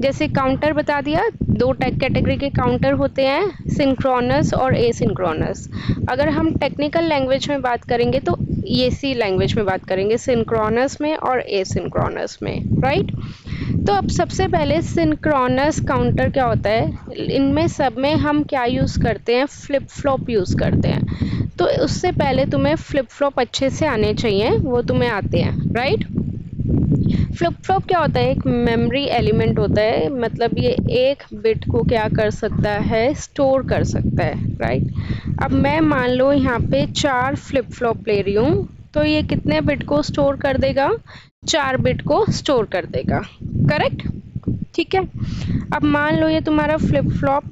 जैसे काउंटर बता दिया, दो कैटेगरी के काउंटर होते हैं, सिंक्रोनस और एसिंक्रोनस। अगर हम टेक्निकल लैंग्वेज में बात करेंगे तो इसी लैंग्वेज में बात करेंगे, सिंक्रोनस में और एसिंक्रोनस में, राइट। तो अब सबसे पहले सिंक्रोनस काउंटर क्या होता है, इनमें सब में हम क्या यूज़ करते हैं, फ्लिप फ्लॉप यूज़ करते हैं। तो उससे पहले तुम्हें फ्लिप फ्लॉप अच्छे से आने चाहिए, वो तुम्हें आते हैं, राइट। फ्लिप फ्लॉप क्या होता है, एक मेमोरी एलिमेंट होता है, मतलब ये एक बिट को क्या कर सकता है, स्टोर कर सकता है, राइट। अब मैं मान लो यहाँ पे 4 फ्लिप फ्लॉप ले रही हूँ, तो ये कितने बिट को स्टोर कर देगा, 4 बिट को स्टोर कर देगा, करेक्ट। ठीक है। अब मान लो ये तुम्हारा फ्लिप फ्लॉप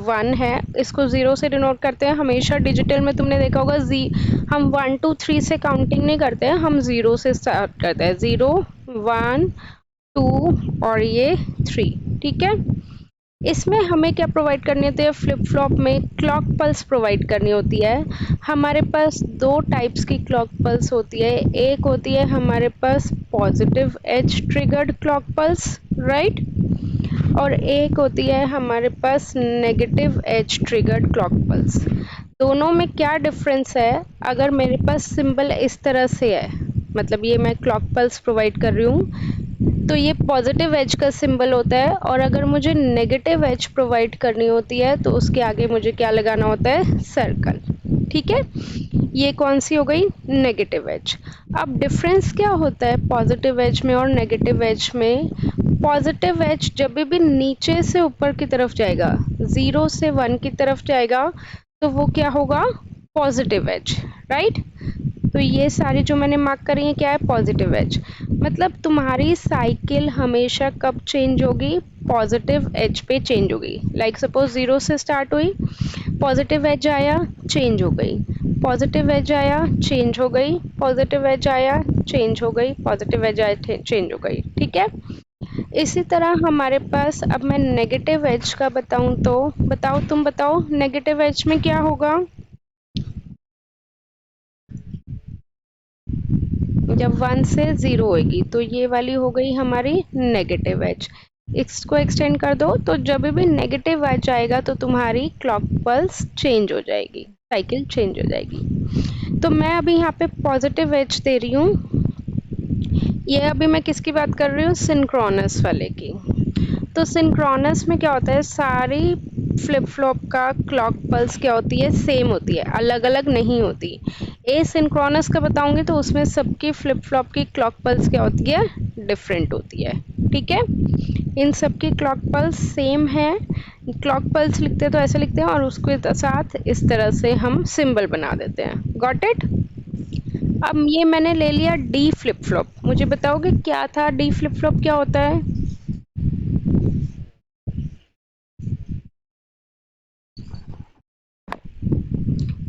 1 है, इसको 0 से डिनोट करते हैं। हमेशा डिजिटल में तुमने देखा होगा हम 1 2 3 से काउंटिंग नहीं करते हैं, हम 0 से स्टार्ट करते हैं, 0 1 2 और ये 3, ठीक है। इसमें हमें क्या प्रोवाइड करनी होती है, फ्लिप फ्लॉप में क्लॉक पल्स प्रोवाइड करनी होती है। हमारे पास दो टाइप्स की क्लॉक पल्स होती है, एक होती है हमारे पास positive edge triggered clock pulse, right, और एक होती है हमारे पास negative edge triggered clock pulse. दोनों में क्या डिफरेंस है, अगर मेरे पास सिंबल इस तरह से है, मतलब ये मैं क्लॉक पल्स प्रोवाइड कर रही हूँ, तो ये पॉजिटिव एज का सिंबल होता है, और अगर मुझे नेगेटिव एज प्रोवाइड करनी होती है तो उसके आगे मुझे क्या लगाना होता है, सर्कल, ठीक है। ये कौन सी हो गई, नेगेटिव एज। अब डिफरेंस क्या होता है पॉजिटिव एज में और नेगेटिव एज में, पॉजिटिव एज जब भी नीचे से ऊपर की तरफ जाएगा, 0 से 1 की तरफ जाएगा, तो वो क्या होगा, पॉजिटिव एज, राइट। तो ये सारी जो मैंने मार्क करी है क्या है, पॉजिटिव एज। मतलब तुम्हारी साइकिल हमेशा कब चेंज होगी, पॉजिटिव एज पे चेंज होगी। लाइक सपोज 0 से स्टार्ट हुई, पॉजिटिव एज आया, चेंज हो गई, पॉजिटिव एज आया, चेंज हो गई, पॉजिटिव एज आया, चेंज हो गई, पॉजिटिव एज आया, चेंज हो गई, ठीक है। इसी तरह हमारे पास, अब मैं नेगेटिव एज का बताऊं तो बताओ, तुम बताओ नेगेटिव एज में क्या होगा, जब 1 से 0 होगी तो ये वाली हो गई हमारी नेगेटिव एज। इसको एक्सटेंड कर दो, तो जब भी नेगेटिव एज आएगा तो तुम्हारी क्लॉक पल्स चेंज हो जाएगी, साइकिल चेंज हो जाएगी। तो मैं अभी यहाँ पे पॉजिटिव एज दे रही हूँ, ये अभी मैं किसकी बात कर रही हूँ, सिंक्रोनस वाले की। तो सिंक्रोनस में क्या होता है, सारी फ्लिप फ्लॉप का क्लॉक पल्स क्या होती है, सेम होती है, अलग अलग नहीं होती। एसिंक्रोनस का बताऊंगी तो उसमें सबकी फ्लिप फ्लॉप की क्लॉक पल्स क्या होती है, डिफरेंट होती है, ठीक है। इन सबकी क्लॉक पल्स सेम है, क्लॉक पल्स लिखते हैं तो ऐसे लिखते हैं, और उसके साथ इस तरह से हम सिंबल बना देते हैं, गॉट इट। अब ये मैंने ले लिया डी फ्लिप फ्लॉप, मुझे बताओगे क्या था डी फ्लिप फ्लॉप, क्या होता है।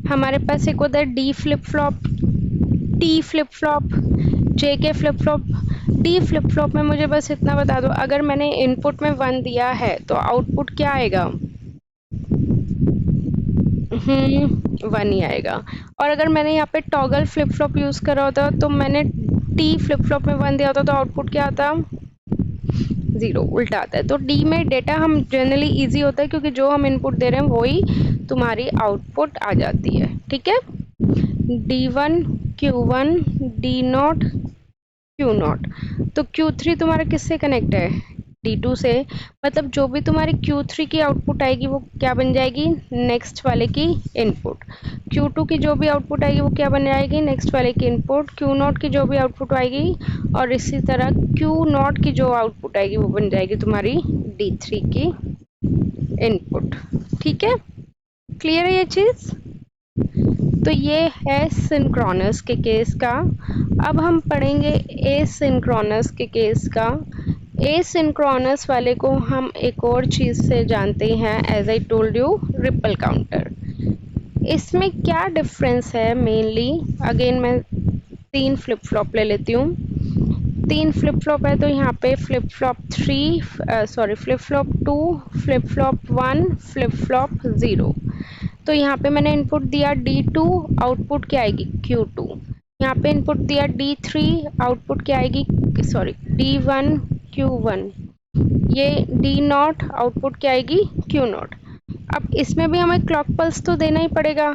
हमारे पास एक होता है D flip flop, T flip flop, J K flip flop. D flip flop में मुझे बस इतना बता दो, अगर मैंने इनपुट में 1 दिया है तो आउटपुट क्या आएगा, 1 ही आएगा। और अगर मैंने यहाँ पे टॉगल फ्लिप फ्लॉप यूज करा होता तो मैंने टी फ्लिप फ्लॉप में 1 दिया होता तो आउटपुट क्या आता, 0, उल्टा आता है। तो डी में डेटा हम जनरली इजी होता है, क्योंकि जो हम इनपुट दे रहे हैं वही तुम्हारी आउटपुट आ जाती है, ठीक है। D1 Q1 D0 Q0, तो Q3 तुम्हारा किससे कनेक्ट है, D2 से। मतलब जो भी तुम्हारी Q3 की आउटपुट आएगी वो क्या बन जाएगी, नेक्स्ट वाले की इनपुट। Q2 की जो भी आउटपुट आएगी वो क्या बन जाएगी, नेक्स्ट वाले की इनपुट। Q0 की जो भी आउटपुट आएगी, और इसी तरह Q0 की जो आउटपुट आएगी वो बन जाएगी तुम्हारी D3 की इनपुट, ठीक है। क्लियर है ये चीज़। तो ये है सिंक्रोनस के केस का। अब हम पढ़ेंगे एसिंक्रोनस के केस का। एसिंक्रोनस वाले को हम एक और चीज़ से जानते हैं, as I told you, ripple counter. इसमें क्या डिफरेंस है मेनली, अगेन मैं 3 फ्लिप फ्लॉप ले लेती हूँ। 3 फ्लिप फ्लॉप है तो यहाँ पे flip flop 2, flip flop 1, flip flop 0। तो यहाँ पे मैंने इनपुट दिया D2, आउटपुट क्या आएगी, Q2। यहाँ पे इनपुट दिया D3, आउटपुट क्या आएगी, D1 Q1। ये डी नॉट आउटपुट क्या आएगी, क्यू नॉट। अब इसमें भी हमें क्लॉक पल्स तो देना ही पड़ेगा।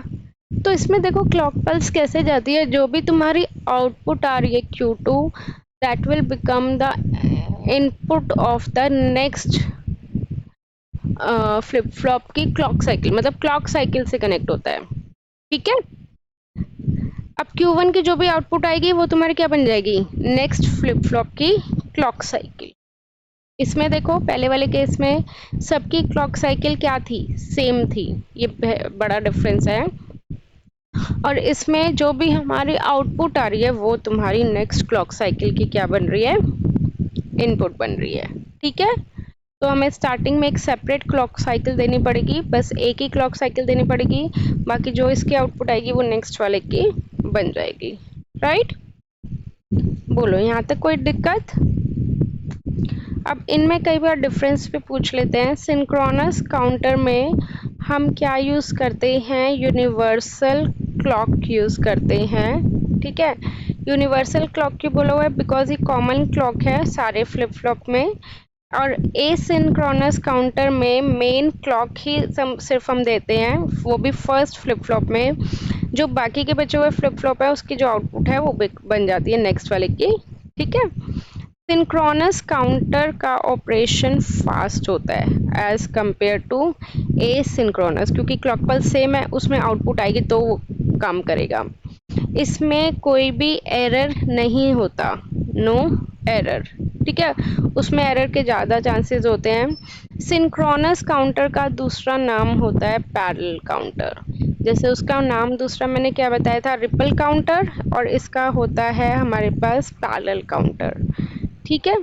तो इसमें देखो क्लॉक पल्स कैसे जाती है, जो भी तुम्हारी आउटपुट आ रही है Q2 that will become the input of the next flip flop की क्लॉक साइकिल, मतलब क्लॉक साइकिल से कनेक्ट होता है। ठीक है, अब Q1 की जो भी आउटपुट आएगी वो तुम्हारी क्या बन जाएगी, नेक्स्ट फ्लिप फ्लॉप की क्लॉक साइकिल। इसमें देखो पहले वाले केस में सबकी क्लॉक साइकिल क्या थी, सेम थी, ये बड़ा डिफरेंस है। और इसमें जो भी हमारी आउटपुट आ रही है वो तुम्हारी नेक्स्ट क्लॉक साइकिल की क्या बन रही है, इनपुट बन रही है। ठीक है, तो हमें स्टार्टिंग में एक सेपरेट क्लॉक साइकिल देनी पड़ेगी, बस एक ही क्लॉक साइकिल देनी पड़ेगी, बाकी जो इसकी आउटपुट आएगी वो नेक्स्ट वाले की बन जाएगी। राइट, बोलो यहाँ तक कोई दिक्कत। अब इनमें कई बार डिफरेंस भी पूछ लेते हैं। सिंक्रोनस काउंटर में हम क्या यूज़ करते हैं, यूनिवर्सल क्लॉक यूज़ करते हैं। ठीक है, यूनिवर्सल क्लॉक क्यों बोला हुआ है, बिकॉज ये कॉमन क्लॉक है सारे फ्लिप फ्लॉप में। और एसिंक्रोनस काउंटर में मेन क्लॉक ही सिर्फ हम देते हैं, वो भी फर्स्ट फ्लिप फ्लॉप में। जो बाकी के बचे हुए फ्लिप फ्लॉप है उसकी जो आउटपुट है वो बन जाती है नेक्स्ट वाले की। ठीक है, सिंक्रोनस काउंटर का ऑपरेशन फास्ट होता है एज कंपेयर टू एसिंक्रोनस, क्योंकि क्लॉक पल्स सेम है, उसमें आउटपुट आएगी तो वो काम करेगा। इसमें कोई भी एरर नहीं होता, नो एरर। ठीक है, उसमें एरर के ज़्यादा चांसेस होते हैं। सिंक्रोनस काउंटर का दूसरा नाम होता है पैरेलल काउंटर, जैसे उसका नाम दूसरा मैंने क्या बताया था, रिपल काउंटर, और इसका होता है हमारे पास पैरेलल काउंटर। ठीक है,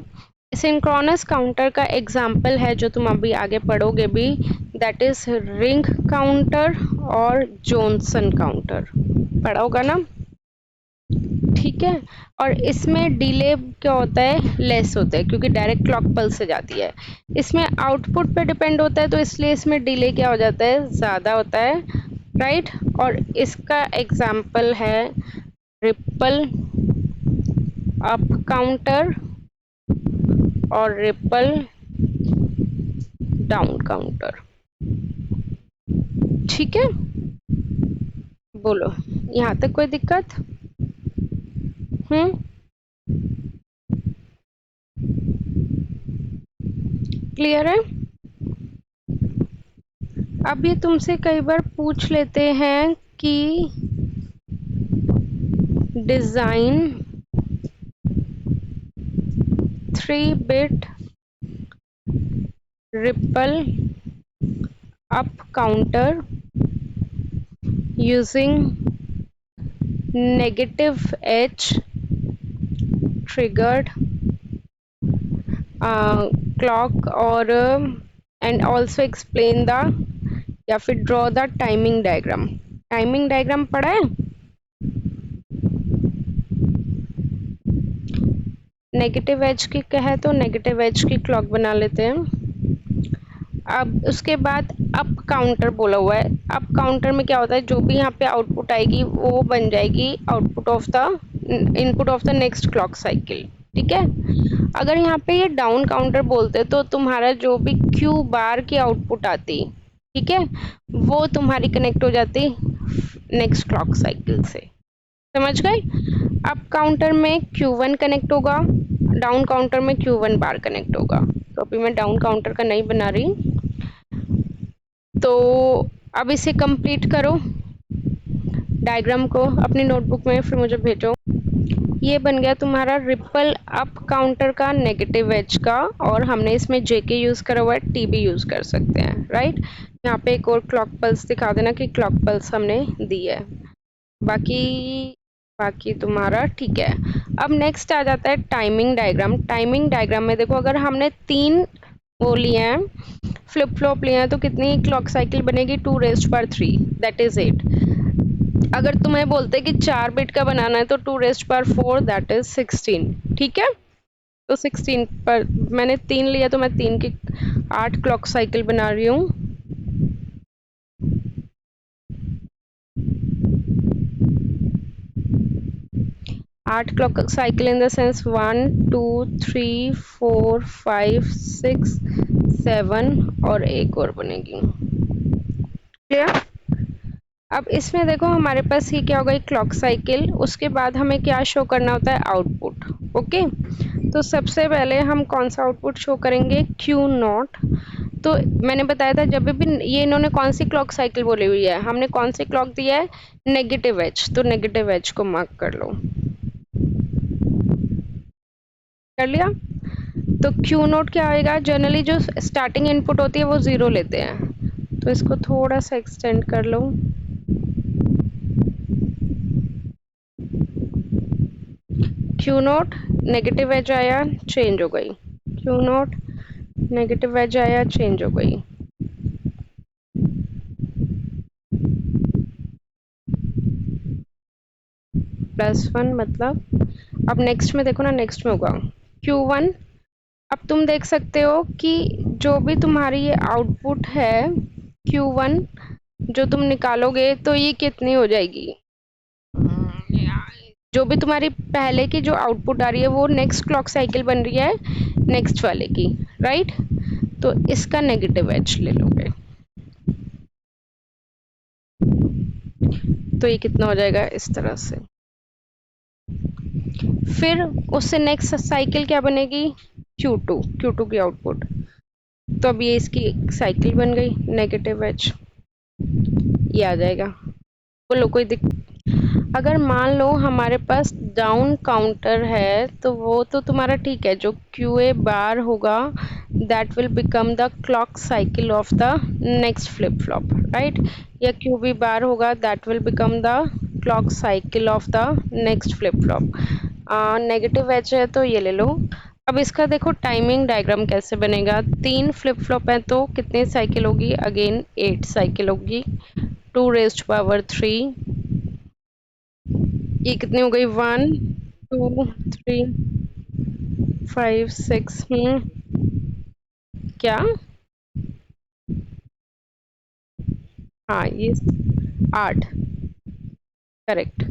सिंक्रोनस काउंटर का एग्जाम्पल है जो तुम अभी आगे पढ़ोगे भी, दैट इज रिंग काउंटर और जॉनसन काउंटर, पढ़ा होगा ना। ठीक है, और इसमें डिले क्या होता है, लेस होता है, क्योंकि डायरेक्ट क्लॉक पल्स से जाती है। इसमें आउटपुट पे डिपेंड होता है, तो इसलिए इसमें डिले क्या हो जाता है, ज़्यादा होता है। राइट, और इसका एग्जाम्पल है रिपल अप काउंटर और रिपल डाउन काउंटर। ठीक है, बोलो यहाँ तक कोई दिक्कत। क्लियर है। अब ये तुमसे कई बार पूछ लेते हैं कि डिजाइन 3-बिट ripple up counter using negative edge triggered clock और एंड ऑल्सो एक्सप्लेन द, या फिर draw the timing diagram. Timing diagram पढ़ा है, नेगेटिव एज की कहे तो नेगेटिव एज की क्लॉक बना लेते हैं। अब उसके बाद अप काउंटर बोला हुआ है, अप काउंटर में क्या होता है, जो भी यहाँ पे आउटपुट आएगी वो बन जाएगी output of the input of the next clock cycle. ठीक है, अगर यहाँ पे ये डाउन काउंटर बोलते तो तुम्हारा जो भी क्यू बार की आउटपुट आती, ठीक है, वो तुम्हारी कनेक्ट हो जाती नेक्स्ट क्लॉक साइकिल से। समझ गए, अप काउंटर में Q1 कनेक्ट होगा, डाउन काउंटर में Q1 बार कनेक्ट होगा। तो अभी मैं डाउन काउंटर का नहीं बना रही, तो अब इसे कंप्लीट करो डायग्राम को अपनी नोटबुक में, फिर मुझे भेजो। ये बन गया तुम्हारा रिपल अप काउंटर का नेगेटिव एज का, और हमने इसमें JK यूज़ करा हुआ है, TB यूज़ कर सकते हैं। राइट, यहाँ पे एक और क्लॉक पल्स दिखा देना कि क्लॉक पल्स हमने दी है, बाकी तुम्हारा ठीक है। अब नेक्स्ट आ जाता है टाइमिंग डायग्राम। टाइमिंग डायग्राम में देखो, अगर हमने 3 वो लिए हैं, फ्लिप फ्लॉप लिए हैं, तो कितनी क्लॉक साइकिल बनेगी, 2⁻³ दैट इज 8। अगर तुम्हें बोलते कि 4 बिट का बनाना है तो 2⁻4 दैट इज 16। ठीक है, तो 16 पर मैंने 3 लिया तो मैं 3 की 8 क्लॉक साइकिल बना रही हूँ। 8 clock cycle in the sense 1 2 3 4 5 6 7 और एक और बनेगी। क्लियर? अब इसमें देखो हमारे पास ये क्या होगा, एक क्लॉक साइकिल, उसके बाद हमें क्या शो करना होता है, आउटपुट। ओके, तो सबसे पहले हम कौन सा आउटपुट शो करेंगे, क्यू नॉट। तो मैंने बताया था जब भी ये इन्होंने कौन सी क्लॉक साइकिल बोली हुई है, हमने कौन सी क्लॉक दिया है, नेगेटिव एज, तो नेगेटिव एज को मार्क कर लो। कर लिया? तो क्यू नोट क्या आएगा, जनरली जो स्टार्टिंग इनपुट होती है वो 0 लेते हैं, तो इसको थोड़ा सा एक्सटेंड कर लो। क्यू नोट नेगेटिव एज आया, चेंज हो गई। क्यू नोट नेगेटिव एज आया, चेंज हो गई। +1 मतलब, अब नेक्स्ट में देखो ना, नेक्स्ट में होगा Q1। अब तुम देख सकते हो कि जो भी तुम्हारी ये आउटपुट है Q1 जो तुम निकालोगे तो ये कितनी हो जाएगी, जो भी तुम्हारी पहले की जो आउटपुट आ रही है वो नेक्स्ट क्लॉक साइकिल बन रही है नेक्स्ट वाले की, राइट? तो इसका नेगेटिव एज ले लोगे, तो ये कितना हो जाएगा, इस तरह से। फिर उससे नेक्स्ट साइकिल क्या बनेगी, Q2 की आउटपुट। तो अब ये इसकी साइकिल बन गई, नेगेटिव एज, ये आ जाएगा। बोलो कोई अगर मान लो हमारे पास डाउन काउंटर है तो वो तो तुम्हारा ठीक है, जो QA बार होगा that will become the clock cycle of the next flip flop, right? या QB बार होगा that will become the clock cycle of the next flip flop. Negative edge है तो ये ले लो। अब इसका देखो टाइमिंग डायग्राम कैसे बनेगा, 3 फ्लिप फ्लॉप है तो कितनी साइकिल होगी, अगेन 8 साइकिल होगी, 2⁻³ ये कितनी हो गई, 1 2 3 5 6, क्या, हाँ ये 8, करेक्ट।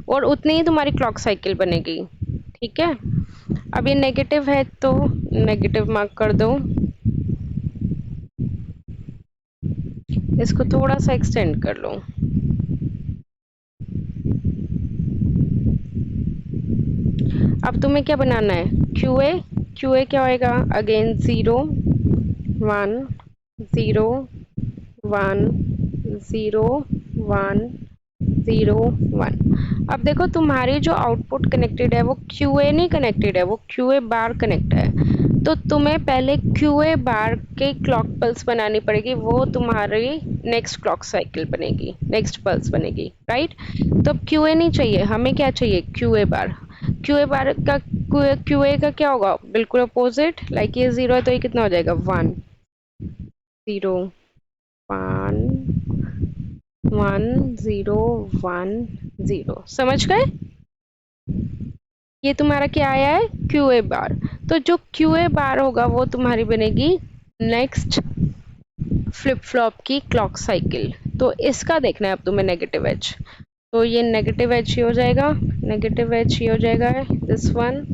और उतनी ही तुम्हारी क्लॉक साइकिल बनेगी, ठीक है? अब ये नेगेटिव है तो नेगेटिव मार्क कर दो, इसको थोड़ा सा एक्सटेंड कर लो। अब तुम्हें क्या बनाना है, QA क्या होएगा, अगेन 0 1 0 1 0 1 0 1। अब देखो तुम्हारी जो आउटपुट कनेक्टेड है वो QA नहीं कनेक्टेड है, वो QA बार कनेक्ट है, तो तुम्हें पहले QA बार के क्लॉक पल्स बनानी पड़ेगी, वो तुम्हारी नेक्स्ट क्लॉक साइकिल बनेगी, नेक्स्ट पल्स बनेगी, राइट? तो अब QA नहीं चाहिए, हमें क्या चाहिए, QA बार। QA बार का QA का क्या होगा, बिल्कुल अपोजिट, लाइक ये 0 है तो ये कितना हो जाएगा, 1 0 1 1 0 1 0। समझ गए? ये तुम्हारा क्या आया है, QA बार। तो जो QA बार होगा वो तुम्हारी बनेगी नेक्स्ट फ्लिप फ्लॉप की क्लॉक साइकिल। तो इसका देखना है अब तुम्हें नेगेटिव एज, तो ये नेगेटिव एज ये हो जाएगा, नेगेटिव एज ये हो जाएगा, this one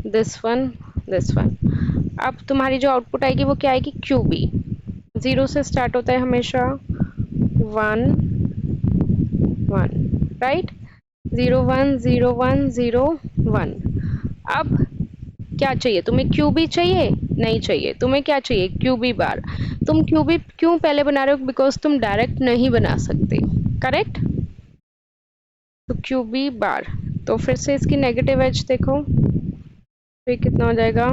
this one this one. अब तुम्हारी जो आउटपुट आएगी वो क्या आएगी, QB। 0 से स्टार्ट होता है हमेशा, 1 1, राइट? 0 1 0 1 0 1। अब क्या चाहिए तुम्हें, QB चाहिए, नहीं चाहिए, तुम्हें क्या चाहिए, QB बार। तुम QB क्यों पहले बना रहे हो, बिकॉज तुम डायरेक्ट नहीं बना सकते, करेक्ट? तो QB बार, तो फिर से इसकी नेगेटिव एज देखो, तो ये कितना हो जाएगा,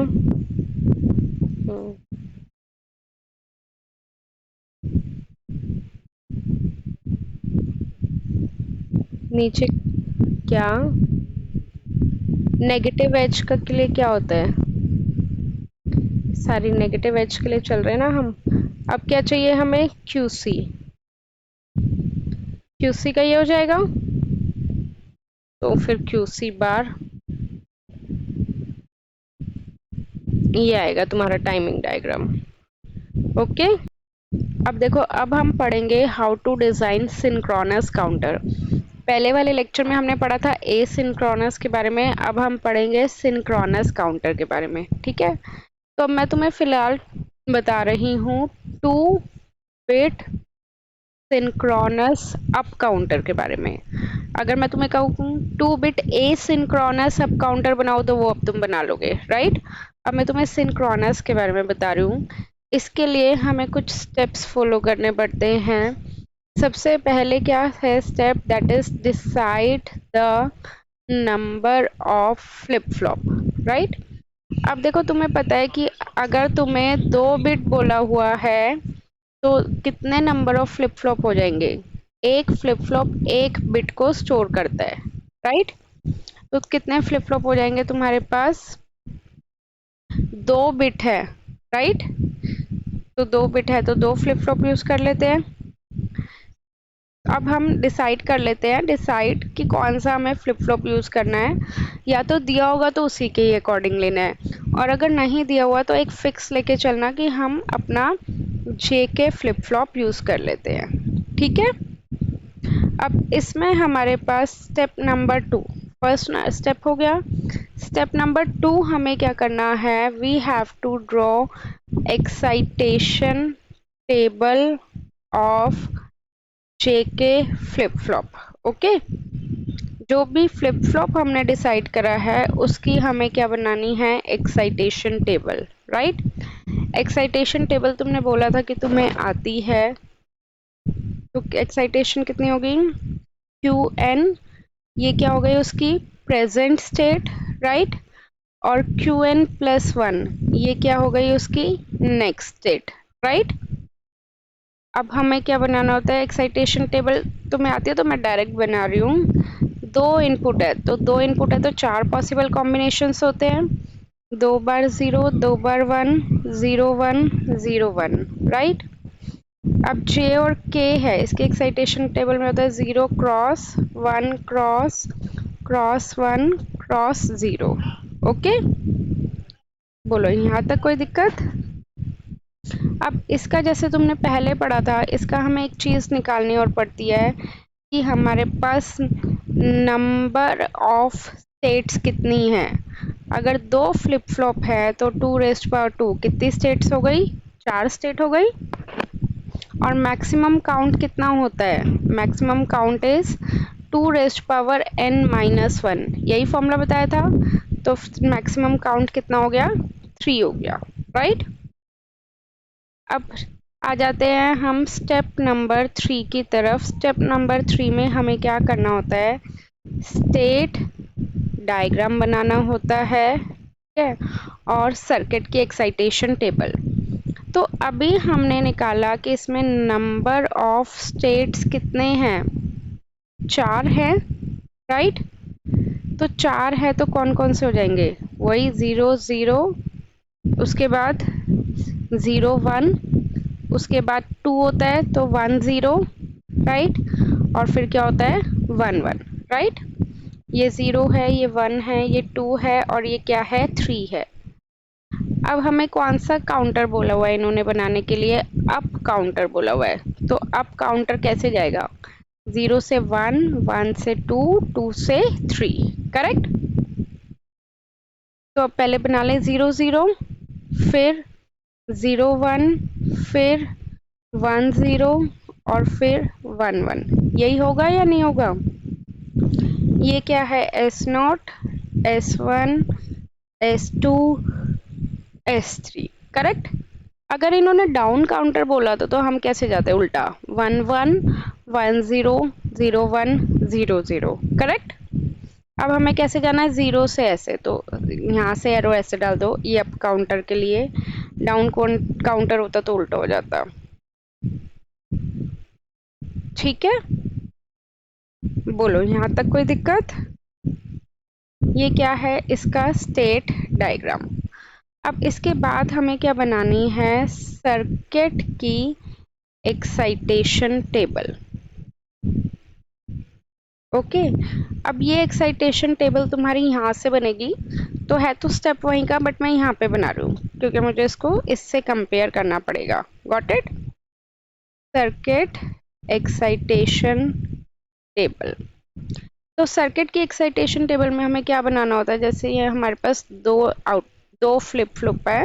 नीचे क्या, नेगेटिव एज का के लिए क्या होता है, सारी नेगेटिव एज के लिए चल रहे हैं ना हम। अब क्या चाहिए हमें, QC का ये हो जाएगा, तो फिर QC बार, ये आएगा तुम्हारा टाइमिंग डायग्राम। ओके, अब देखो, अब हम पढ़ेंगे how to design synchronous counter. पहले वाले लेक्चर में हमने पढ़ा था एसिंक्रोनस के बारे में, अब हम पढ़ेंगे सिंक्रोनस काउंटर के बारे में, ठीक है। तो अब मैं तुम्हें फिलहाल बता रही हूँ 2 बिट सिंक्रोनस अप काउंटर के बारे में। अगर मैं तुम्हें कहूँ 2 बिट एसिंक्रोनस अप काउंटर बनाओ तो वो अब तुम बना लोगे, राइट। अब मैं तुम्हें सिंक्रोनस के बारे में बता रही हूँ। इसके लिए हमें कुछ स्टेप्स फॉलो करने पड़ते हैं। सबसे पहले क्या है step, that is decide the number of flip flop, right. अब देखो तुम्हें पता है कि अगर तुम्हें 2 बिट बोला हुआ है तो कितने नंबर ऑफ फ्लिप फ्लॉप हो जाएंगे। एक फ्लिप फ्लॉप 1 बिट को स्टोर करता है, राइट। तो कितने फ्लिप फ्लॉप हो जाएंगे तुम्हारे पास, 2 बिट है, राइट। तो 2 बिट है तो 2 फ्लिप फ्लॉप यूज कर लेते हैं। अब हम डिसाइड कर लेते हैं, डिसाइड कि कौन सा हमें फ्लिप फ्लॉप यूज़ करना है। या तो दिया होगा तो उसी के ही अकॉर्डिंग लेना है, और अगर नहीं दिया हुआ तो एक फिक्स लेके चलना कि हम अपना जे के फ्लिप फ्लॉप यूज़ कर लेते हैं, ठीक है। अब इसमें हमारे पास स्टेप नंबर 2, फर्स्ट स्टेप हो गया। स्टेप नंबर 2 हमें क्या करना है, we have to draw excitation table of JK flip flop, okay. जो भी फ्लिप फ्लॉप हमने डिसाइड करा है उसकी हमें क्या बनानी है, excitation table, right. Excitation table तुमने बोला था कि तुम्हें आती है, तो एक्साइटेशन कितनी होगी, क्यू एन, ये क्या हो गई उसकी प्रेजेंट स्टेट, राइट। और क्यू एन प्लस 1, ये क्या हो गई उसकी नेक्स्ट स्टेट, राइट। अब हमें क्या बनाना होता है, एक्साइटेशन टेबल तुम्हें आती है तो मैं डायरेक्ट बना रही हूँ। 2 इनपुट है तो 2 इनपुट है तो 4 पॉसिबल कॉम्बिनेशंस होते हैं, 2 बार 0, 2 बार 1, 0 1 0 1, राइट। अब जे और के है, इसके एक्साइटेशन टेबल में होता है 0 cross 1 cross cross 1 cross 0, okay. बोलो यहाँ तक कोई दिक्कत। अब इसका जैसे तुमने पहले पढ़ा था, इसका हमें एक चीज़ निकालनी और पड़ती है कि हमारे पास नंबर ऑफ स्टेट्स कितनी है। अगर 2 फ्लिप फ्लॉप है तो 2 कितनी स्टेट्स हो गई, 4 स्टेट हो गई। और मैक्सिमम काउंट कितना होता है, मैक्सिमम काउंट इज 2n-1, यही फॉर्मूला बताया था। तो मैक्सिमम काउंट कितना हो गया, 3 हो गया, राइट। अब आ जाते हैं हम स्टेप नंबर 3 की तरफ। स्टेप नंबर 3 में हमें क्या करना होता है, स्टेट डायग्राम बनाना होता है, ठीक है, और सर्किट की एक्साइटेशन टेबल। तो अभी हमने निकाला कि इसमें नंबर ऑफ स्टेट्स कितने हैं, 4 हैं, राइट। तो 4 है तो कौन कौन से हो जाएंगे, वही 0 0, उसके बाद 0 1, उसके बाद 2 होता है तो 1 0, राइट। और फिर क्या होता है 1 1, राइट। ये 0 है, ये 1 है, ये 2 है, और ये क्या है 3 है। अब हमें कौन सा काउंटर बोला हुआ है इन्होंने बनाने के लिए, अप काउंटर बोला हुआ है। तो अप काउंटर कैसे जाएगा, 0 से 1, 1 से 2, 2 से 3, करेक्ट। तो अब पहले बना लें 0 0, फिर 0 1, फिर 1 0, और फिर 1 1, यही होगा या नहीं होगा। ये क्या है, S0, S1, S2, S3, correct. अगर इन्होंने डाउन काउंटर बोला तो हम कैसे जाते, उल्टा 1 1 1 0 0 1 0 0, करेक्ट। अब हमें कैसे जाना है, 0 से ऐसे, तो यहाँ से एरो ऐसे डाल दो, ये अप काउंटर के लिए। डाउन काउंटर होता तो उल्टा हो जाता, ठीक है। बोलो यहाँ तक कोई दिक्कत। ये क्या है, इसका स्टेट डायग्राम। अब इसके बाद हमें क्या बनानी है, सर्किट की एक्साइटेशन टेबल, ओके। अब ये एक्साइटेशन टेबल तुम्हारी यहाँ से बनेगी, तो है तो स्टेप वहीं का, बट मैं यहाँ पे बना रही हूँ क्योंकि मुझे इसको इससे कंपेयर करना पड़ेगा, got it. Circuit excitation table, तो सर्किट की एक्साइटेशन टेबल में हमें क्या बनाना होता है, जैसे ये हमारे पास दो फ्लिप फ्लॉप है,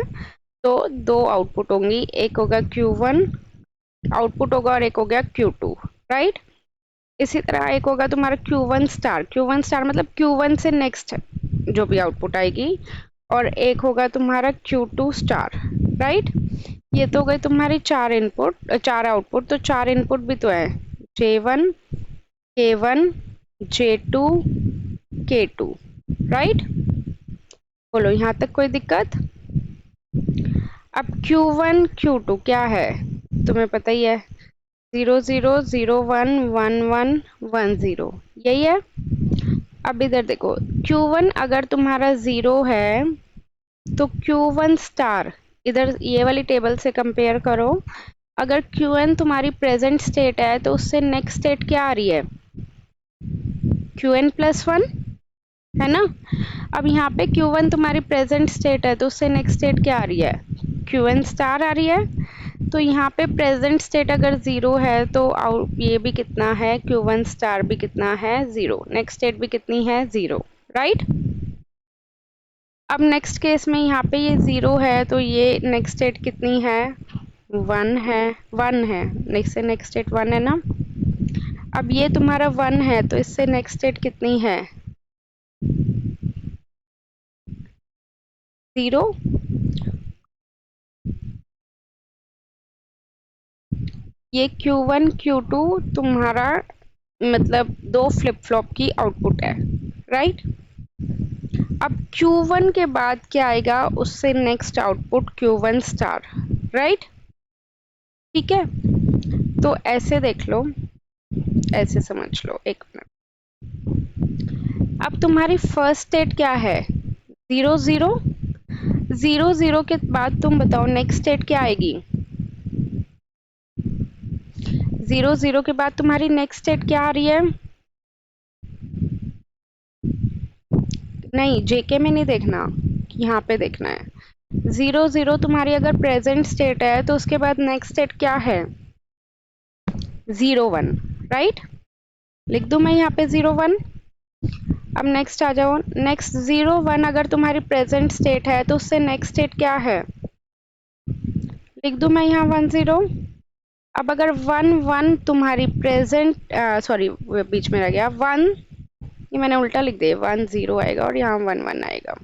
तो दो आउटपुट होंगी, एक होगा Q1 आउटपुट होगा और एक हो गया Q2, राइट। इसी तरह एक होगा तुम्हारा Q1 स्टार, Q1 स्टार मतलब Q1 से नेक्स्ट जो भी आउटपुट आएगी, और एक होगा तुम्हारा Q2 स्टार, राइट। ये तो हो गई तुम्हारी चार आउटपुट, तो चार इनपुट भी तो है, J1 K1 J2 K2, right. बोलो यहाँ तक कोई दिक्कत। अब Q1 Q2 क्या है, तुम्हें पता ही है, 0 0 0 1 1 1 0, यही है। अब इधर देखो, Q1 अगर तुम्हारा 0 है तो Q1 स्टार, इधर ये वाली टेबल से कंपेयर करो, अगर Qn तुम्हारी प्रेजेंट स्टेट है तो उससे नेक्स्ट स्टेट क्या आ रही है, Qn+1, है ना। अब यहाँ पे Q1 तुम्हारी प्रेजेंट स्टेट है तो उससे नेक्स्ट स्टेट क्या आ रही है, Qn स्टार आ रही है। तो यहाँ पे प्रेजेंट स्टेट अगर 0 है तो ये भी कितना है, Q1 स्टार भी कितना है, 0, नेक्स्ट स्टेट भी कितनी है, 0, राइट। अब नेक्स्ट केस में यहाँ पे ये 0 है तो ये नेक्स्ट स्टेट कितनी है, 1 है, 1 है, नेक्स्ट से नेक्स्ट स्टेट 1 है ना। अब ये तुम्हारा 1 है तो इससे नेक्स्ट स्टेट कितनी है, 0। ये Q1 Q2 तुम्हारा मतलब दो फ्लिप फ्लॉप की आउटपुट है, राइट। अब Q1 के बाद क्या आएगा, उससे next output Q1 star, right. ठीक है, तो ऐसे देख लो, ऐसे समझ लो, एक मिनट। अब तुम्हारी फर्स्ट स्टेट क्या है, 0 0 0 0 के बाद तुम बताओ नेक्स्ट स्टेट क्या आएगी, 0 0 के बाद तुम्हारी नेक्स्ट स्टेट क्या आ रही है, नहीं जेके में नहीं देखना, यहाँ पे देखना है। 0 0 तुम्हारी अगर प्रेजेंट स्टेट है तो उसके बाद नेक्स्ट स्टेट क्या है, 0 1, राइट। लिख दूं मैं यहाँ पे 0 1। अब नेक्स्ट आ जाओ, नेक्स्ट 0 1 अगर तुम्हारी प्रेजेंट स्टेट है तो उससे नेक्स्ट स्टेट क्या है, लिख दूं मैं यहाँ 1 0। अब अगर 1 1 तुम्हारी प्रेजेंट, सॉरी बीच में रह गया 1, ये मैंने उल्टा लिख दिया, 1 0 आएगा और यहाँ 1 1 आएगा।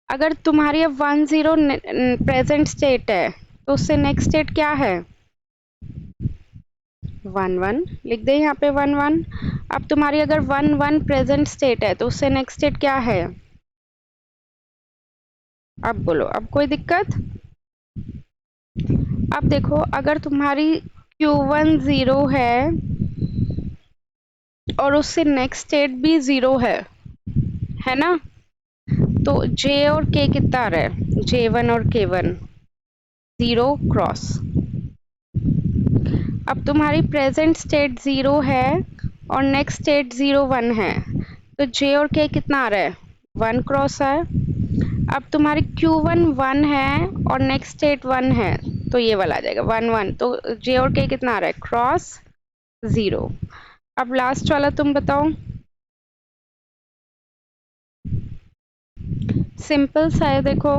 अगर तुम्हारी अब 1 0 प्रेजेंट स्टेट है तो उससे नेक्स्ट स्टेट क्या है, 1 1, लिख दे यहाँ पे 1 1। अब तुम्हारी अगर 1 1 प्रेजेंट स्टेट है तो उससे नेक्स्ट स्टेट क्या है, अब बोलो, अब कोई दिक्कत। अब देखो अगर तुम्हारी Q1 0 है और उससे नेक्स्ट स्टेट भी 0 है ना, तो J और K कितना आ रहा है, J1 और K1 0 क्रॉस। अब तुम्हारी प्रेजेंट स्टेट 0 है और नेक्स्ट स्टेट 0 1 है, तो J और K कितना आ रहा है, 1 क्रॉस है। अब तुम्हारी Q1 1 है और नेक्स्ट स्टेट 1 है, तो ये वाला आ जाएगा 1 1, तो J और K कितना आ रहा है, क्रॉस 0। अब लास्ट वाला तुम बताओ, सिंपल सा है, देखो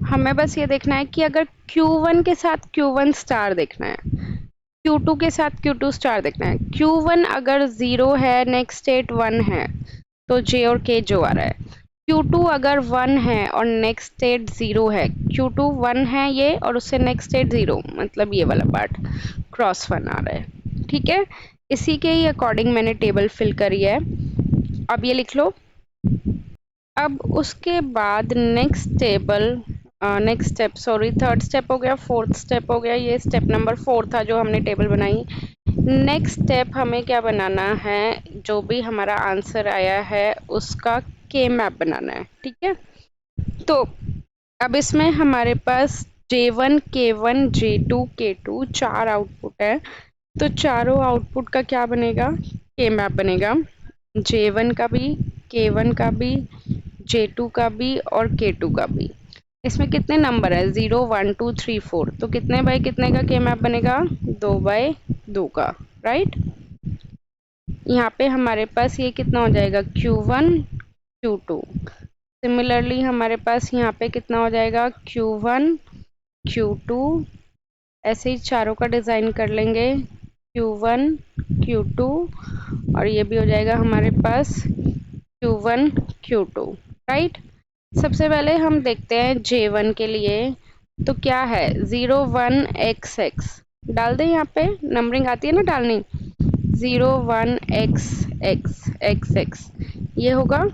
हमें बस ये देखना है कि अगर Q1 के साथ Q1 स्टार देखना है, Q2 के साथ Q2 स्टार देखना है। Q1 अगर 0 है, नेक्स्ट स्टेट 1 है, तो J और K जो आ रहा है। Q2 अगर 1 है और नेक्स्ट स्टेट 0 है, Q2 1 है ये और उससे नेक्स्ट स्टेट 0, मतलब ये वाला पार्ट क्रॉस 1 आ रहा है, ठीक है। इसी के ही अकॉर्डिंग मैंने टेबल फिल करी है, अब ये लिख लो। अब उसके बाद next step, sorry third step हो गया, फोर्थ स्टेप हो गया, ये स्टेप नंबर 4 था जो हमने टेबल बनाई। नेक्स्ट स्टेप हमें क्या बनाना है, जो भी हमारा आंसर आया है उसका के मैप बनाना है, ठीक है। तो अब इसमें हमारे पास J1 K1 J2 K2 चार आउटपुट है, तो चारों आउटपुट का क्या बनेगा, के मैप बनेगा, J1 का भी, K1 का भी, J2 का भी और K2 का भी। इसमें कितने नंबर है, 0 1 2 3 4, तो कितने बाय कितने का के मैप बनेगा, 2 बाय 2 का, राइट। यहाँ पे हमारे पास ये कितना हो जाएगा Q1 Q2। सिमिलरली हमारे पास यहाँ पे कितना हो जाएगा Q1 Q2। ऐसे ही चारों का डिज़ाइन कर लेंगे Q1 Q2 और ये भी हो जाएगा हमारे पास Q1 Q2 राइट। सबसे पहले हम देखते हैं J1 के लिए, तो क्या है 01XX डाल दें, यहाँ पे नंबरिंग आती है ना डालनी, 01XX ये होगा।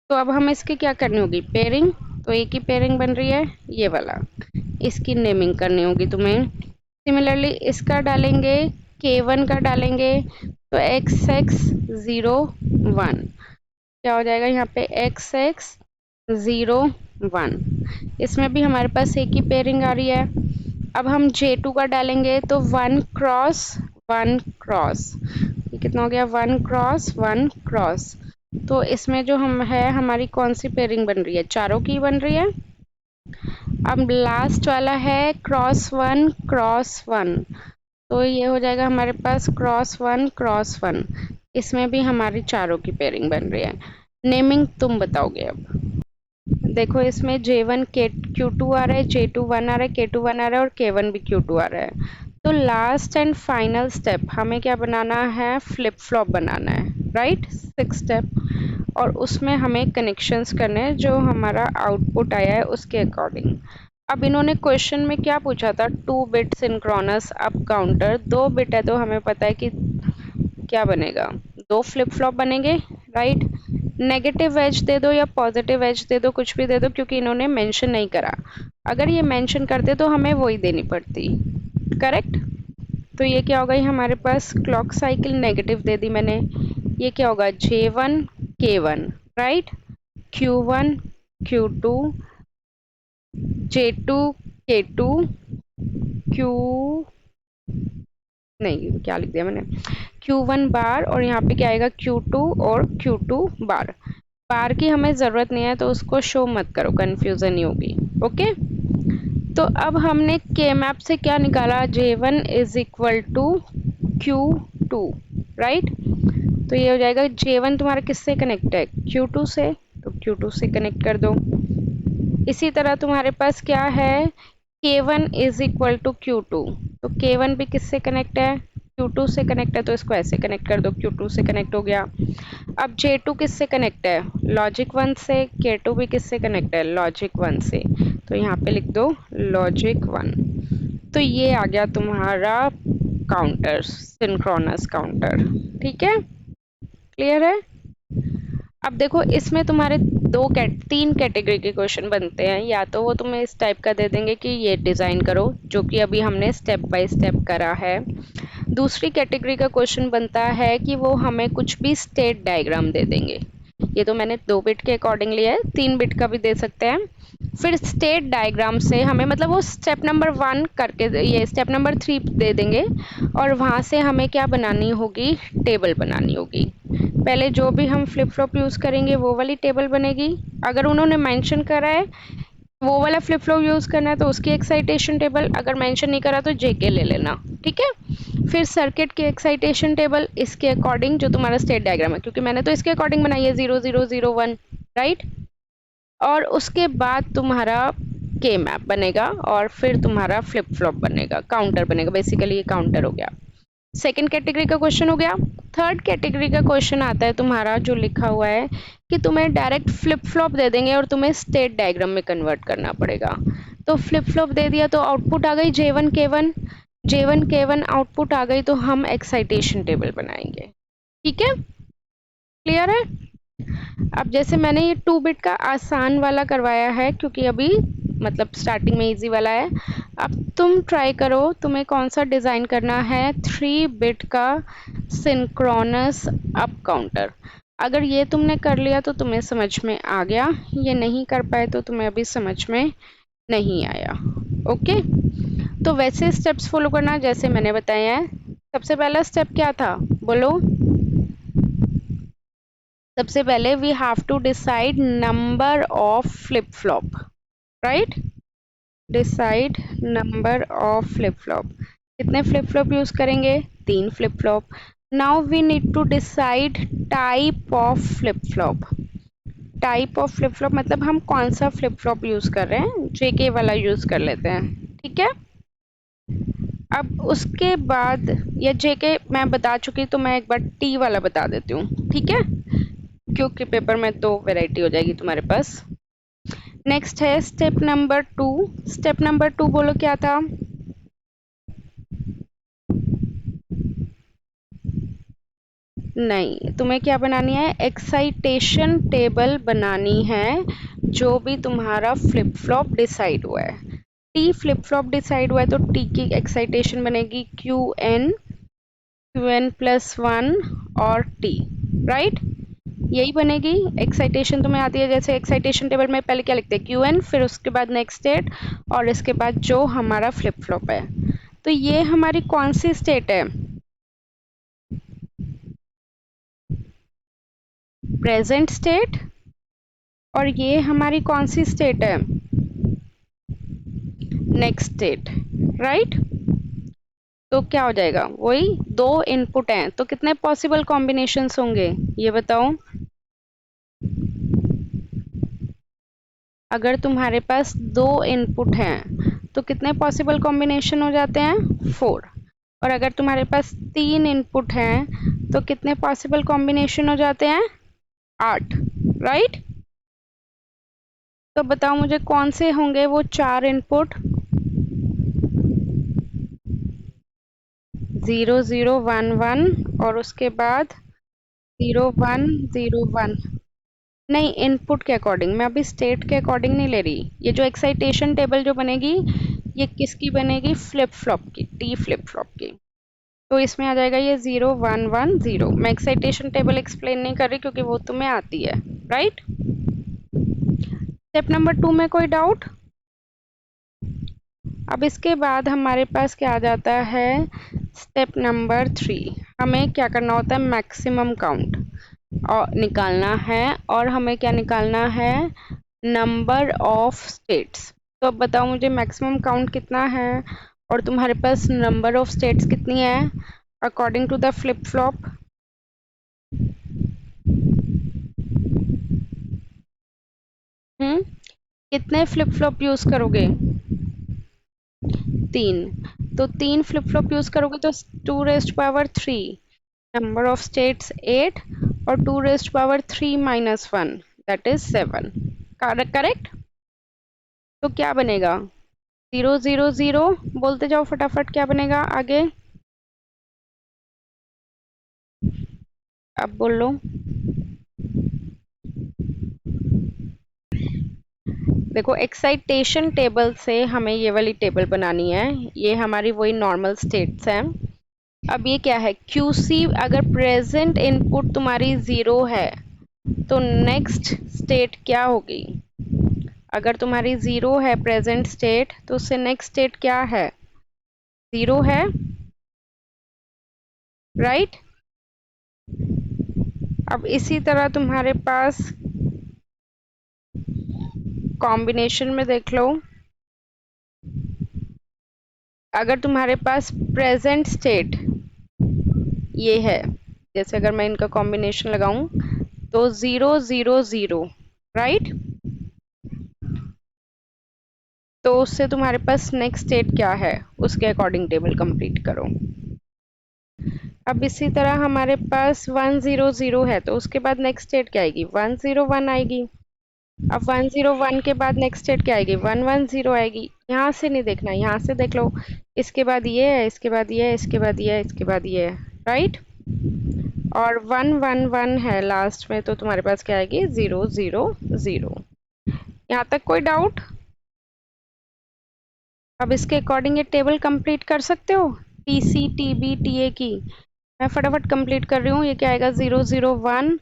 तो अब हम इसकी क्या करनी होगी पेयरिंग, तो एक ही पेयरिंग बन रही है ये वाला, इसकी नेमिंग करनी होगी तुम्हें। सिमिलरली इसका डालेंगे K1 का डालेंगे तो XX01 क्या हो जाएगा यहाँ पे XX01। इसमें भी हमारे पास एक ही पेयरिंग आ रही है। अब हम J2 का डालेंगे तो 1 क्रॉस 1 क्रॉस, ये कितना हो गया 1 क्रॉस 1 क्रॉस। तो इसमें जो हम है हमारी कौन सी पेयरिंग बन रही है, चारों की बन रही है। अब लास्ट वाला है क्रॉस 1, तो ये हो जाएगा हमारे पास क्रॉस 1। इसमें भी हमारी चारों की पेयरिंग बन रही है। नेमिंग तुम बताओगे। अब देखो इसमें J1 Q2 आ रहा है, J2 1 आ रहा है, K2 1 आ रहा है और K1 भी Q2 आ रहा है। तो लास्ट एंड फाइनल स्टेप हमें क्या बनाना है, फ्लिप फ्लॉप बनाना है राइट, 6 स्टेप। और उसमें हमें कनेक्शंस करने हैं जो हमारा आउटपुट आया है उसके अकॉर्डिंग। अब इन्होंने क्वेश्चन में क्या पूछा था, 2 bit synchronous up counter, 2 bit है तो हमें पता है कि क्या बनेगा, 2 फ्लिप फ्लॉप बनेंगे राइट। नेगेटिव एज दे दो या पॉजिटिव एज दे दो, कुछ भी दे दो, क्योंकि इन्होंने मेंशन नहीं करा। अगर ये मेंशन करते तो हमें वही देनी पड़ती, करेक्ट। तो ये क्या होगा, ये हमारे पास क्लॉक साइकिल नेगेटिव दे दी मैंने। ये क्या होगा J1 K1 right, Q1 Q2 J2 K2 Q नहीं क्या लिख दिया मैंने, Q1 बार और यहाँ पे क्या आएगा Q2 और Q2 बार। बार की हमें ज़रूरत नहीं है तो उसको शो मत करो, कन्फ्यूज़न नहीं होगी। ओके, तो अब हमने के मैप से क्या निकाला, J1 is equal to Q2 right. तो ये हो जाएगा J1 तुम्हारा किससे कनेक्ट है, Q2 से, तो Q2 से कनेक्ट कर दो। इसी तरह तुम्हारे पास क्या है, K1 is equal to Q2, तो K1 भी किससे कनेक्ट है, Q2 से कनेक्ट है, तो इसको ऐसे कनेक्ट कर दो, Q2 से कनेक्ट हो गया। अब J2 किससे कनेक्ट है, लॉजिक 1 से, K2 भी किससे कनेक्ट है, लॉजिक 1 से, तो यहाँ पे लिख दो लॉजिक 1। तो ये आ गया तुम्हारा काउंटर, सिंक्रोनस काउंटर। ठीक है, क्लियर है। अब देखो इसमें तुम्हारे तीन कैटेगरी के क्वेश्चन बनते हैं, या तो वो तुम्हें इस टाइप का दे देंगे कि ये डिज़ाइन करो, जो कि अभी हमने स्टेप बाय स्टेप करा है। दूसरी कैटेगरी का क्वेश्चन बनता है कि वो हमें कुछ भी स्टेट डायग्राम दे देंगे। ये तो मैंने 2 बिट के अकॉर्डिंग लिया है, 3 बिट का भी दे सकते हैं। फिर स्टेट डायग्राम से हमें मतलब वो स्टेप नंबर 1 करके ये स्टेप नंबर 3 दे देंगे और वहाँ से हमें क्या बनानी होगी, टेबल बनानी होगी। पहले जो भी हम फ्लिप फ्लॉप यूज़ करेंगे वो वाली टेबल बनेगी। अगर उन्होंने मेंशन करा है वो वाला फ्लिप फ्लॉप यूज़ करना है तो उसकी एक्साइटेशन टेबल, अगर मेंशन नहीं करा तो जेके ले लेना, ठीक है। फिर सर्किट की एक्साइटेशन टेबल इसके अकॉर्डिंग जो तुम्हारा स्टेट डायग्राम है, क्योंकि मैंने तो इसके अकॉर्डिंग बनाई है 0001 राइट। और उसके बाद तुम्हारा के मैप बनेगा और फिर तुम्हारा फ्लिप फ्लॉप बनेगा, काउंटर बनेगा, बेसिकली ये काउंटर हो गया। सेकेंड कैटेगरी का क्वेश्चन हो गया। थर्ड कैटेगरी का क्वेश्चन आता है तुम्हारा जो लिखा हुआ है कि तुम्हें डायरेक्ट फ्लिप फ्लॉप दे देंगे और तुम्हें स्टेट डायग्राम में कन्वर्ट करना पड़ेगा। तो फ्लिप फ्लॉप दे दिया तो आउटपुट आ गई J1 K1 आउटपुट आ गई, तो हम एक्साइटेशन टेबल बनाएंगे। ठीक है, क्लियर है। अब जैसे मैंने ये 2 बिट का आसान वाला करवाया है क्योंकि अभी मतलब स्टार्टिंग में इजी वाला है। अब तुम ट्राई करो तुम्हें कौन सा डिज़ाइन करना है, 3 बिट का सिंक्रोनस अप काउंटर। अगर ये तुमने कर लिया तो तुम्हें समझ में आ गया, ये नहीं कर पाए तो तुम्हें अभी समझ में नहीं आया। ओके, तो वैसे स्टेप्स फॉलो करना जैसे मैंने बताया है। सबसे पहला स्टेप क्या था बोलो, सबसे पहले we have to decide number of flip flop right, decide number of flip flop. कितने फ्लिप फ्लॉप यूज करेंगे, 3 flip flop. Now we need to decide type of flip flop. Type of flip flop मतलब हम कौन सा flip flop use कर रहे हैं, जेके वाला यूज कर लेते हैं, ठीक है। अब उसके बाद, या जेके मैं बता चुकी तो मैं एक बार टी वाला बता देती हूँ, ठीक है, क्योंकि पेपर में तो वैरायटी हो जाएगी तुम्हारे पास। नेक्स्ट है स्टेप नंबर 2। स्टेप नंबर 2 बोलो क्या था? नहीं, तुम्हें क्या बनानी है? एक्साइटेशन टेबल बनानी है, जो भी तुम्हारा फ्लिप फ्लॉप डिसाइड हुआ है। टी फ्लिप फ्लॉप डिसाइड हुआ है तो टी की एक्साइटेशन बनेगी क्यू एन प्लस वन और टी, राइट, यही बनेगी। एक्साइटेशन तुम्हें आती है, जैसे एक्साइटेशन टेबल में पहले क्या लिखते हैं? क्यू एन, फिर उसके बाद नेक्स्ट स्टेट, और इसके बाद जो हमारा फ्लिप फ्लॉप है। तो ये हमारी कौन सी स्टेट है? Present state. और ये हमारी कौन सी स्टेट है? Next state, right. तो क्या हो जाएगा? वही दो इनपुट हैं, तो कितने पॉसिबल कॉम्बिनेशंस होंगे ये बताओ? अगर तुम्हारे पास दो इनपुट हैं तो कितने पॉसिबल कॉम्बिनेशन हो जाते हैं? 4। और अगर तुम्हारे पास 3 इनपुट हैं तो कितने पॉसिबल कॉम्बिनेशन हो जाते हैं? 8, राइट। तो बताओ मुझे कौन से होंगे वो 4 इनपुट? 0 0 1 1 और उसके बाद 0 1 0 1। नहीं, इनपुट के अकॉर्डिंग, मैं अभी स्टेट के अकॉर्डिंग नहीं ले रही। ये जो एक्साइटेशन टेबल जो बनेगी, ये किसकी बनेगी? फ्लिप फ्लॉप की, टी फ्लिप फ्लॉप की। तो इसमें आ जाएगा ये 0 1 1 0। मैं एक्साइटेशन टेबल एक्सप्लेन नहीं कर रही क्योंकि वो तुम्हें आती है, राइट। स्टेप नंबर 2 में कोई डाउट? अब इसके बाद हमारे पास क्या आ जाता है? Step number 3। हमें क्या करना होता है? मैक्सिमम काउंट और निकालना है, और हमें क्या निकालना है? Number of states. तो अब बताओ मुझे मैक्सिमम काउंट कितना है और तुम्हारे पास नंबर ऑफ स्टेट्स कितनी है according to the flip flop? कितने फ्लिप फ्लॉप यूज करोगे? 3। तो 3 फ्लिप फ्लॉप यूज करोगे तो 2 rest power 3, number of states 8, और 2 rest power 3 minus 1, that is 7। Correct. तो क्या बनेगा? 0 0 0। बोलते जाओ फटाफट, क्या बनेगा आगे? अब बोलो। देखो, एक्साइटेशन टेबल से हमें ये वाली टेबल बनानी है, ये हमारी वही नॉर्मल स्टेट्स हैं। अब ये क्या है? क्यूसी। अगर प्रेजेंट इनपुट तुम्हारी 0 है तो नेक्स्ट स्टेट क्या होगी? अगर तुम्हारी 0 है प्रेजेंट स्टेट तो उससे नेक्स्ट स्टेट क्या है? 0 है, राइट। अब इसी तरह तुम्हारे पास कॉम्बिनेशन में देख लो। अगर तुम्हारे पास प्रेजेंट स्टेट ये है, जैसे अगर मैं इनका कॉम्बिनेशन लगाऊं तो 0 0 0, राइट। तो उससे तुम्हारे पास नेक्स्ट स्टेट क्या है, उसके अकॉर्डिंग टेबल कंप्लीट करो। अब इसी तरह हमारे पास 1 0 0 है तो उसके बाद नेक्स्ट स्टेट क्या आएगी? 1 0 1 आएगी। अब 1 0 1 के बाद नेक्स्ट स्टेट क्या आएगी? 1 1 0 आएगी। यहाँ से नहीं देखना, यहाँ से देख लो। इसके बाद ये है, इसके बाद ये है, इसके बाद ये है, इसके बाद ये है, राइट। और 1 1 1 है लास्ट में, तो तुम्हारे पास क्या आएगी? 0 0 0। यहाँ तक कोई डाउट? अब इसके अकॉर्डिंग ये टेबल कंप्लीट कर सकते हो, T C T B T A की। मैं फटाफट कंप्लीट कर रही हूँ। ये क्या आएगा? 0 0 1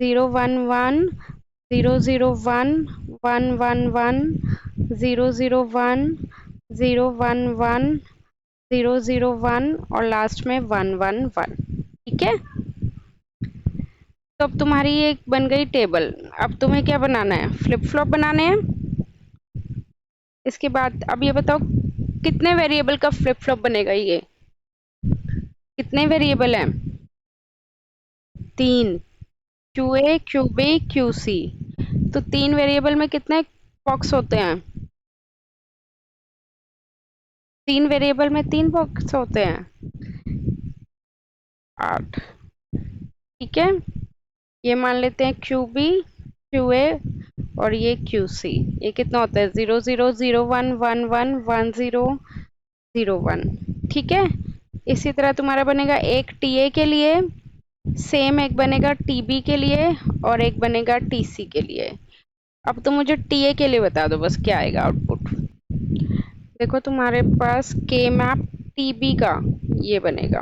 0 1 1 0 0 1 1 1 1 0 0 1 0 1 1 0 0 1 और लास्ट में 1 1 1, ठीक है। तो अब तुम्हारी ये बन गई टेबल। अब तुम्हें क्या बनाना है? फ्लिप फ्लॉप बनाने हैं। इसके बाद अब ये बताओ कितने वेरिएबल का फ्लिप फ्लॉप बनेगा? ये कितने वेरिएबल हैं? तीन, Q A, Q B, Q C. तो तीन वेरिएबल में कितने बॉक्स होते हैं? तीन वेरिएबल में तीन बॉक्स होते हैं, 8। ठीक है, ये मान लेते हैं क्यू बी, क्यू ए और ये क्यू सी। ये कितना होता है? 0 0 0 1 1 1 1 0 0 1। ठीक है, इसी तरह तुम्हारा बनेगा एक टीए के लिए, सेम एक बनेगा टीबी के लिए और एक बनेगा टीसी के लिए। अब तो मुझे टीए के लिए बता दो बस, क्या आएगा आउटपुट। देखो तुम्हारे पास के मैप टीबी का ये बनेगा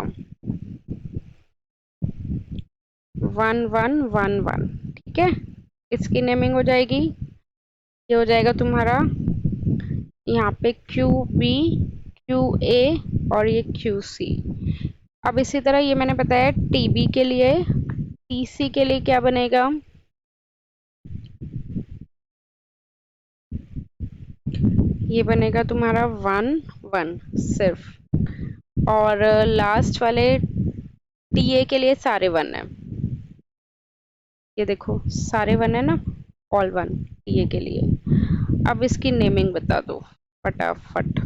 1 1 1 1। ठीक है, इसकी नेमिंग हो जाएगी, ये हो जाएगा तुम्हारा यहाँ पे क्यू बी, क्यू ए और ये क्यू सी। अब इसी तरह ये मैंने बताया टीबी के लिए, टीसी के लिए क्या बनेगा? ये बनेगा तुम्हारा 1 1 सिर्फ, और लास्ट वाले टीए के लिए सारे 1 है। ये देखो सारे 1 है ना, ऑल 1 टीए के लिए। अब इसकी नेमिंग बता दो फटाफट।